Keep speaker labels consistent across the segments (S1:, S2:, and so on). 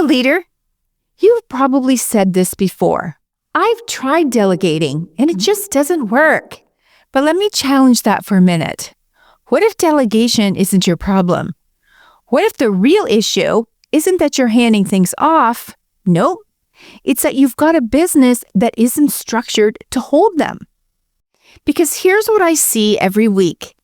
S1: leader, you've probably said this before. I've tried delegating and it just doesn't work. But let me challenge that for a minute. What if delegation isn't your problem? What if the real issue isn't that you're handing things off? Nope. It's that you've got a business that isn't structured to hold them. Because here's what I see every week.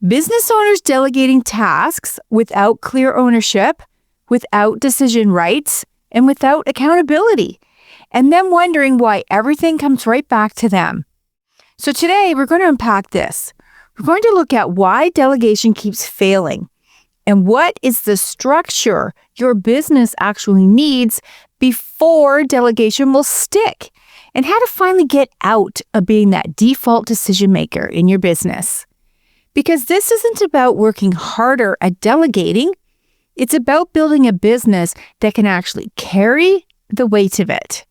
S1: Business owners delegating tasks without clear ownership, without decision rights, and without accountability, and then wondering why everything comes right back to them. So today, we're going to unpack this. We're going to look at why delegation keeps failing and what is the structure your business actually needs before delegation will stick, and how to finally get out of being that default decision maker in your business. Because this isn't about working harder at delegating. It's about building a business that can actually carry the weight of it.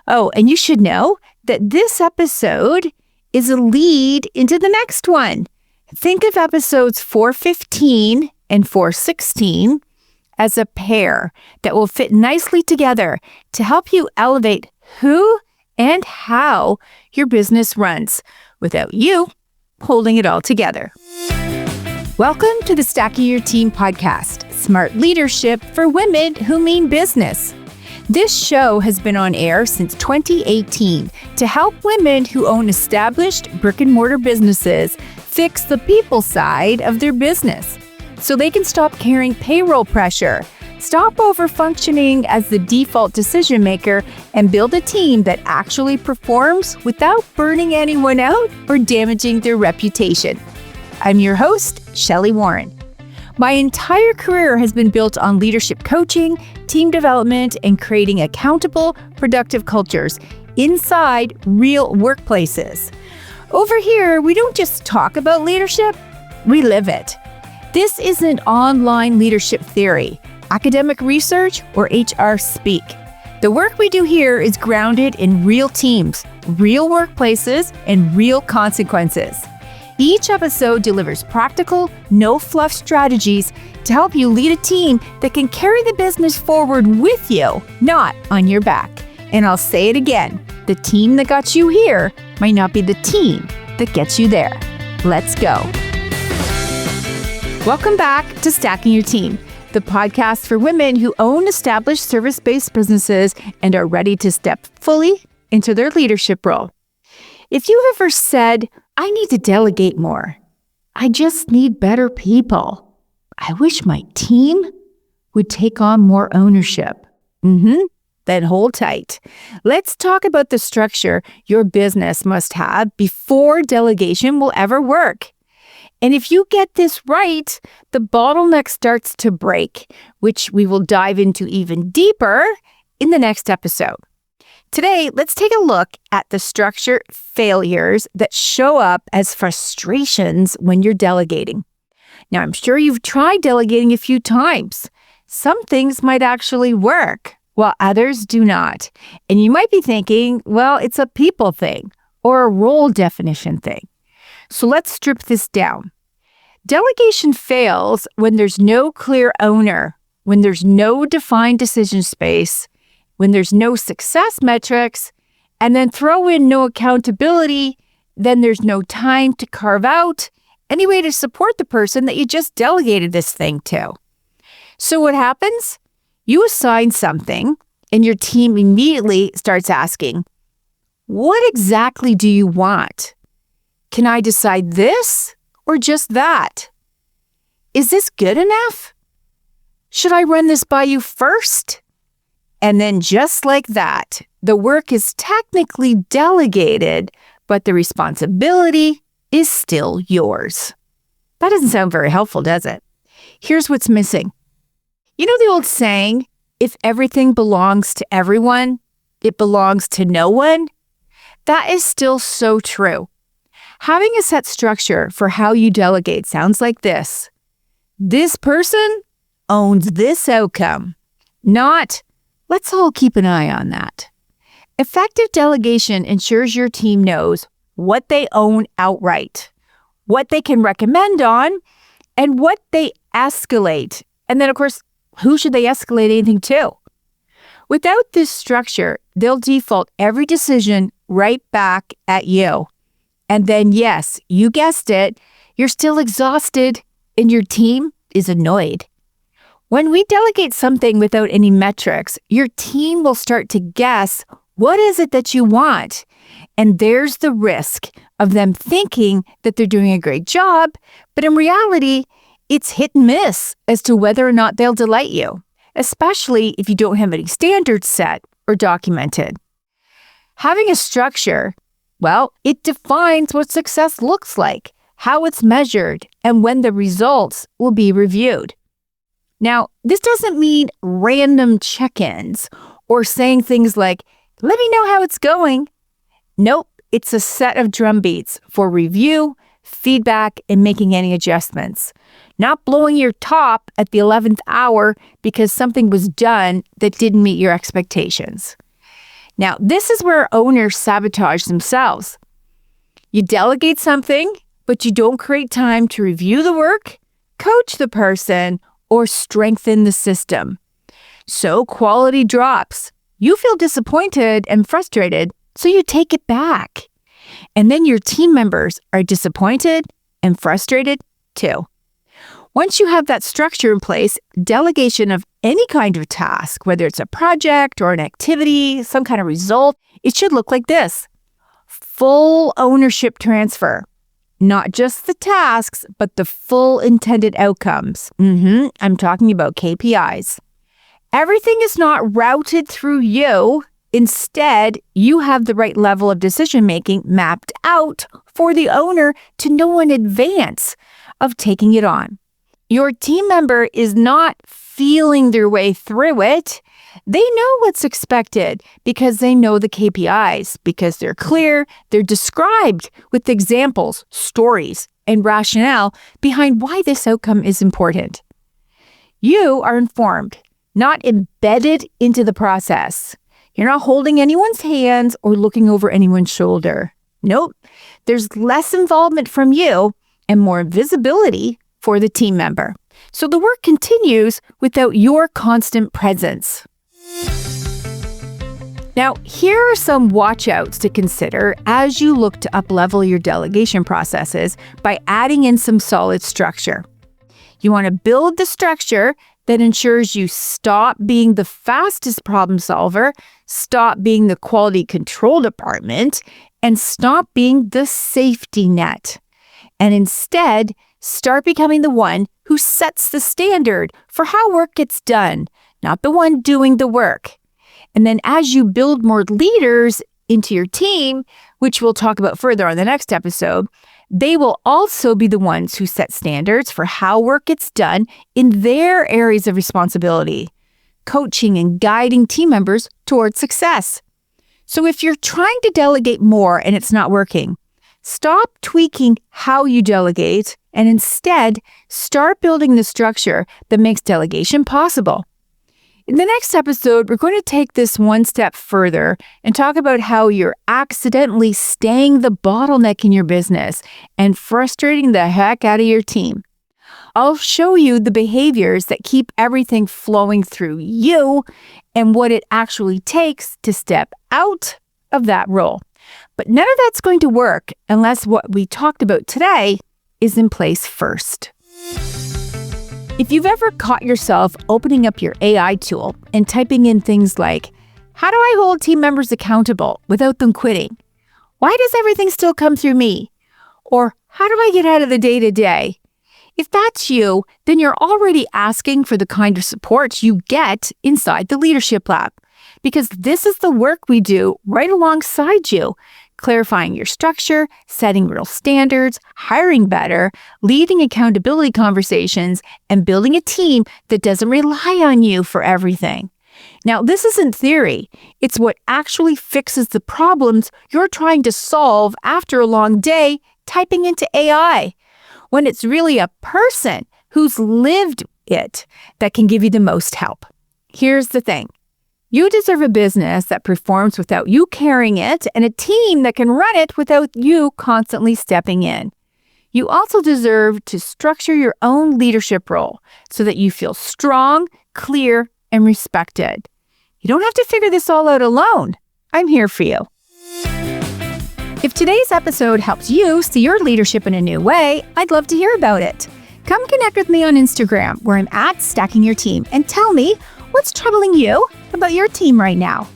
S1: Oh, and you should know that this episode is a lead into the next one. Think of episodes 415 and 416 as a pair that will fit nicely together to help you elevate who and how your business runs without you holding it all together. Welcome to the Stacking Your Team podcast, smart leadership for women who mean business. This show has been on air since 2018 to help women who own established brick-and-mortar businesses fix the people side of their business so they can stop carrying payroll pressure, stop over-functioning as the default decision maker, and build a team that actually performs without burning anyone out or damaging their reputation. I'm your host, Shelli Warren. My entire career has been built on leadership coaching, team development, and creating accountable, productive cultures inside real workplaces. Over here, we don't just talk about leadership, we live it. This isn't online leadership theory, academic research, or HR speak. The work we do here is grounded in real teams, real workplaces, and real consequences. Each episode delivers practical, no-fluff strategies to help you lead a team that can carry the business forward with you, not on your back. And I'll say it again, the team that got you here might not be the team that gets you there. Let's go. Welcome back to Stacking Your Team, the podcast for women who own established service-based businesses and are ready to step fully into their leadership role. If you've ever said, I need to delegate more, I just need better people, I wish my team would take on more ownership, then hold tight. Let's talk about the structure your business must have before delegation will ever work. And if you get this right, the bottleneck starts to break, which we will dive into even deeper in the next episode. Today, let's take a look at the structure failures that show up as frustrations when you're delegating. Now, I'm sure you've tried delegating a few times. Some things might actually work, while others do not. And you might be thinking, well, it's a people thing or a role definition thing. So let's strip this down. Delegation fails when there's no clear owner, when there's no defined decision space, when there's no success metrics, and then throw in no accountability, then there's no time to carve out any way to support the person that you just delegated this thing to. So what happens? You assign something, and your team immediately starts asking, what exactly do you want? Can I decide this or just that? Is this good enough? Should I run this by you first? And then just like that, the work is technically delegated, but the responsibility is still yours. That doesn't sound very helpful, does it? Here's what's missing. You know the old saying, if everything belongs to everyone, it belongs to no one? That is still so true. Having a set structure for how you delegate sounds like this. This person owns this outcome, not let's all keep an eye on that. Effective delegation ensures your team knows what they own outright, what they can recommend on, and what they escalate. And then, of course, who should they escalate anything to? Without this structure, they'll default every decision right back at you. And then, yes, you guessed it, you're still exhausted and your team is annoyed. When we delegate something without any metrics, your team will start to guess, what is it that you want? And there's the risk of them thinking that they're doing a great job, but in reality, it's hit and miss as to whether or not they'll delight you, especially if you don't have any standards set or documented. Having a structure, well, it defines what success looks like, how it's measured, and when the results will be reviewed. Now, this doesn't mean random check-ins or saying things like, let me know how it's going. Nope, it's a set of drum beats for review, feedback, and making any adjustments. Not blowing your top at the 11th hour because something was done that didn't meet your expectations. Now, this is where owners sabotage themselves. You delegate something, but you don't create time to review the work, coach the person, or strengthen the system. So quality drops. You feel disappointed and frustrated, so you take it back. And then your team members are disappointed and frustrated too. Once you have that structure in place, delegation of any kind of task, whether it's a project or an activity, some kind of result, it should look like this. Full ownership transfer. Not just the tasks, but the full intended outcomes. I'm talking about KPIs. Everything is not routed through you. Instead, you have the right level of decision-making mapped out for the owner to know in advance of taking it on. Your team member is not feeling their way through it. They know what's expected because they know the KPIs, because they're clear, they're described with examples, stories, and rationale behind why this outcome is important. You are informed, not embedded into the process. You're not holding anyone's hands or looking over anyone's shoulder. Nope, there's less involvement from you and more visibility for the team member. So the work continues without your constant presence. Now, here are some watch-outs to consider as you look to up-level your delegation processes by adding in some solid structure. You want to build the structure that ensures you stop being the fastest problem solver, stop being the quality control department, and stop being the safety net. And instead, start becoming the one who sets the standard for how work gets done, not the one doing the work. And then as you build more leaders into your team, which we'll talk about further on the next episode, they will also be the ones who set standards for how work gets done in their areas of responsibility, coaching and guiding team members towards success. So if you're trying to delegate more and it's not working, stop tweaking how you delegate and instead start building the structure that makes delegation possible. In the next episode, we're going to take this one step further and talk about how you're accidentally staying the bottleneck in your business and frustrating the heck out of your team. I'll show you the behaviors that keep everything flowing through you and what it actually takes to step out of that role. But none of that's going to work unless what we talked about today is in place first. If you've ever caught yourself opening up your AI tool and typing in things like, how do I hold team members accountable without them quitting? Why does everything still come through me? Or how do I get out of the day-to-day? If that's you, then you're already asking for the kind of support you get inside the Leadership Lab, because this is the work we do right alongside you, clarifying your structure, setting real standards, hiring better, leading accountability conversations, and building a team that doesn't rely on you for everything. Now, this isn't theory. It's what actually fixes the problems you're trying to solve after a long day typing into AI, when it's really a person who's lived it that can give you the most help. Here's the thing. You deserve a business that performs without you carrying it and a team that can run it without you constantly stepping in. You also deserve to structure your own leadership role so that you feel strong, clear, and respected. You don't have to figure this all out alone. I'm here for you. If today's episode helps you see your leadership in a new way, I'd love to hear about it. Come connect with me on Instagram, where I'm at Stacking Your Team, and tell me what's troubling you about your team right now.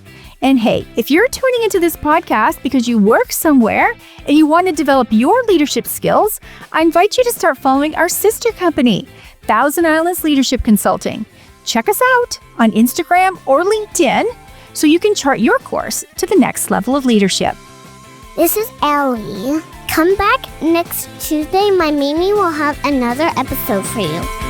S1: And hey, if you're tuning into this podcast because you work somewhere and you want to develop your leadership skills, I invite you to start following our sister company, Thousand Islands Leadership Consulting. Check us out on Instagram or LinkedIn so you can chart your course to the next level of leadership.
S2: This is Ellie. Come back next Tuesday. My Mimi will have another episode for you.